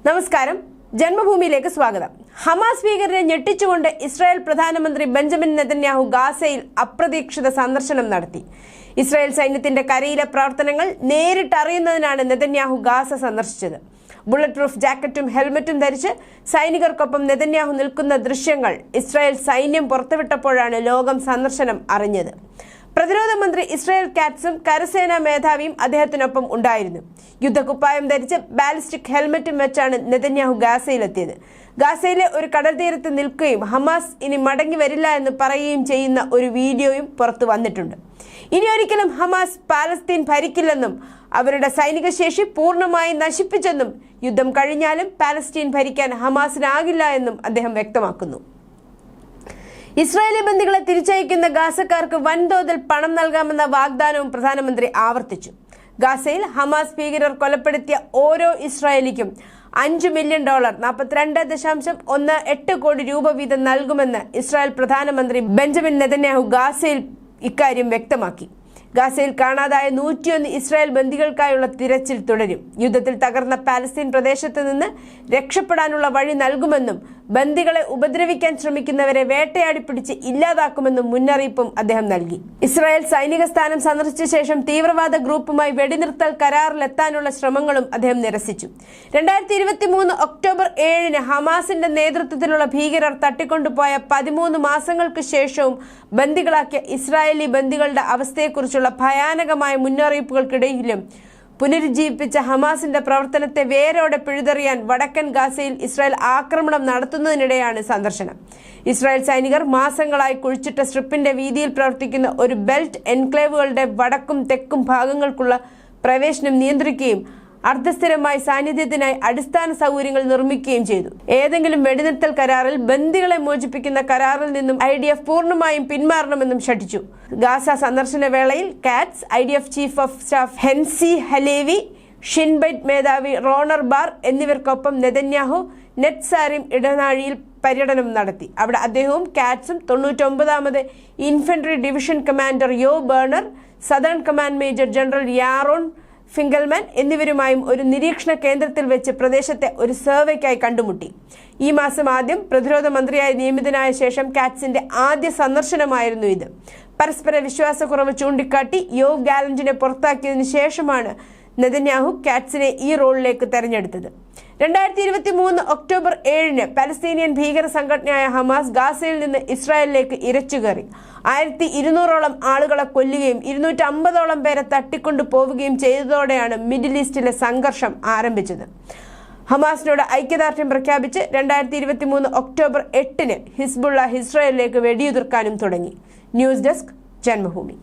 നമസ്കാരം, ജന്മഭൂമിയിലേക്ക് സ്വാഗതം. ഹമാസ് ഭീകരരെ ഞെട്ടിച്ചുകൊണ്ട് ഇസ്രായേൽ പ്രധാനമന്ത്രി ബെഞ്ചമിൻ നെതന്യാഹു ഗാസയിൽ അപ്രതീക്ഷിത സന്ദർശനം നടത്തി. ഇസ്രായേൽ സൈന്യത്തിന്റെ കരയിലെ പ്രവർത്തനങ്ങൾ നേരിട്ടറിയുന്നതിനാണ് നെതന്യാഹു ഗാസ സന്ദർശിച്ചത്. ബുള്ളറ്റ് പ്രൂഫ് ജാക്കറ്റും ഹെൽമറ്റും ധരിച്ച് സൈനികർക്കൊപ്പം നെതന്യാഹു നിൽക്കുന്ന ദൃശ്യങ്ങൾ ഇസ്രായേൽ സൈന്യം പുറത്തുവിട്ടപ്പോഴാണ് ലോകം സന്ദർശനം അറിഞ്ഞത്. പ്രതിരോധ മന്ത്രി ഇസ്രായേൽ കാറ്റ്സും കരസേനാ മേധാവിയും അദ്ദേഹത്തിനൊപ്പം ഉണ്ടായിരുന്നു. യുദ്ധക്കുപ്പായം ധരിച്ച് ബാലിസ്റ്റിക് ഹെൽമറ്റും വെച്ചാണ് നെതന്യാഹു ഗാസയിലെത്തിയത്. ഗാസയിലെ ഒരു കടൽ തീരത്ത് നിൽക്കുകയും ഹമാസ് ഇനി മടങ്ങി വരില്ല എന്ന് പറയുകയും ചെയ്യുന്ന ഒരു വീഡിയോയും പുറത്തു വന്നിട്ടുണ്ട്. ഇനി ഒരിക്കലും ഹമാസ് പാലസ്തീൻ ഭരിക്കില്ലെന്നും അവരുടെ സൈനിക ശേഷി പൂർണ്ണമായി നശിപ്പിച്ചെന്നും യുദ്ധം കഴിഞ്ഞാലും പാലസ്തീൻ ഭരിക്കാൻ ഹമാസിനാകില്ല എന്നും അദ്ദേഹം വ്യക്തമാക്കുന്നു. ഇസ്രായേലി ബന്ദികളെ തിരിച്ചയക്കുന്ന ഗാസക്കാർക്ക് വൻതോതിൽ പണം നൽകാമെന്ന വാഗ്ദാനവും പ്രധാനമന്ത്രി ആവർത്തിച്ചു. ഗാസയിൽ ഹമാസ് ഭീകരർ കൊലപ്പെടുത്തിയ ഓരോ ഇസ്രായേലിക്കും $5 മില്യൺ ($42.18 കോടി) വീതം നൽകുമെന്ന് ഇസ്രായേൽ പ്രധാനമന്ത്രി ബെഞ്ചമിൻ നെതന്യാഹു ഗാസയിൽ ഇക്കാര്യം വ്യക്തമാക്കി. ഗാസയിൽ കാണാതായ 101 ഇസ്രായേൽ ബന്ദികൾക്കായുള്ള തിരച്ചിൽ തുടരും. യുദ്ധത്തിൽ തകർന്ന പാലസ്തീൻ പ്രദേശത്ത് നിന്ന് രക്ഷപ്പെടാനുള്ള വഴി നൽകുമെന്നും ബന്ദികളെ ഉപദ്രവിക്കാൻ ശ്രമിക്കുന്നവരെ വേട്ടയാടി പിടിച്ച് ഇല്ലാതാക്കുമെന്നും മുന്നറിയിപ്പും അദ്ദേഹം നൽകി. ഇസ്രായേൽ സൈനിക സ്ഥാനം സന്ദർശിച്ച ശേഷം തീവ്രവാദ ഗ്രൂപ്പുമായി വെടിനിർത്തൽ കരാറിലെത്താനുള്ള ശ്രമങ്ങളും അദ്ദേഹം നിരസിച്ചു. 2023 ഒക്ടോബർ 7 ഹമാസിന്റെ നേതൃത്വത്തിലുള്ള ഭീകരർ തട്ടിക്കൊണ്ടുപോയ 13 മാസങ്ങൾക്ക് ശേഷവും ബന്ദികളാക്കിയ ഇസ്രായേലി ബന്ദികളുടെ അവസ്ഥയെക്കുറിച്ചുള്ള ഭയാനകമായ മുന്നറിയിപ്പുകൾക്കിടയിലും പുനരുജ്ജീവിപ്പിച്ച ഹമാസിന്റെ പ്രവർത്തനത്തെ വേരോടെ പിഴുതെറിയാൻ വടക്കൻ ഗാസയിൽ ഇസ്രായേൽ ആക്രമണം നടത്തുന്നതിനിടെയാണ് സന്ദർശനം. ഇസ്രായേൽ സൈനികർ മാസങ്ങളായി കുഴിച്ചിട്ട സ്ട്രിപ്പിന്റെ വീതിയിൽ പ്രവർത്തിക്കുന്ന ഒരു ബെൽറ്റ് എൻക്ലേവുകളുടെ വടക്കും തെക്കും ഭാഗങ്ങൾക്കുള്ള പ്രവേശനം നിയന്ത്രിക്കുകയും അർദ്ധസ്ഥിരമായ സാന്നിധ്യത്തിനായി അടിസ്ഥാന സൗകര്യങ്ങൾ നിർമ്മിക്കുകയും ചെയ്തു. ഏതെങ്കിലും വെടിനിർത്തൽ കരാറിൽ ബന്ദികളെ മോചിപ്പിക്കുന്ന കരാറിൽ നിന്നും IDF പൂർണ്ണമായും പിന്മാറണമെന്നും ശഠിച്ചു. ഗാസ സന്ദർശന വേളയിൽ Katz, IDF chief of staff Herzi Halevi, Shin Bet മേധാവി റോണർ ബാർ എന്നിവർക്കൊപ്പം നെതന്യാഹു നെറ്റ്സാരിം ഇടനാഴിയിൽ പര്യടനം നടത്തി. അവിടെ അദ്ദേഹവും കാറ്റ്സും 99ാമത് infantry division commander Yo Berner, southern command major general Yaron Finkelman എന്നിവരുമായും ഒരു നിരീക്ഷണ കേന്ദ്രത്തിൽ വെച്ച് പ്രദേശത്തെ ഒരു സർവേക്കായി കണ്ടുമുട്ടി. ഈ മാസം ആദ്യം പ്രതിരോധ മന്ത്രിയായി നിയമിതനായ ശേഷം കാറ്റ്സിന്റെ ആദ്യ സന്ദർശനമായിരുന്നു ഇത്. പരസ്പര വിശ്വാസക്കുറവ് ചൂണ്ടിക്കാട്ടി യോവ് ഗാലന്റിനെ പുറത്താക്കിയതിനു ശേഷമാണ് നെതന്യാഹു കാറ്റ്സിനെ ഈ റോളിലേക്ക് തെരഞ്ഞെടുത്തത്. 2023 ഒക്ടോബർ 7 പലസ്തീനിയൻ ഭീകര സംഘടനയായ ഹമാസ് ഗാസയിൽ നിന്ന് ഇസ്രായേലിലേക്ക് ഇരച്ചുകയറി 1200ഓളം ആളുകളെ കൊല്ലുകയും 250ഓളം പേരെ തട്ടിക്കൊണ്ടു പോവുകയും ചെയ്തതോടെയാണ് മിഡിൽ ഈസ്റ്റിലെ സംഘർഷം ആരംഭിച്ചത്. ഹമാസിനോട് ഐക്യദാർഢ്യം പ്രഖ്യാപിച്ച് 2023 ഒക്ടോബർ 8 ഹിസ്ബുള്ള ഇസ്രായേലിലേക്ക് വെടിയുതിർക്കാനും തുടങ്ങി. News desk, Janmabhumi.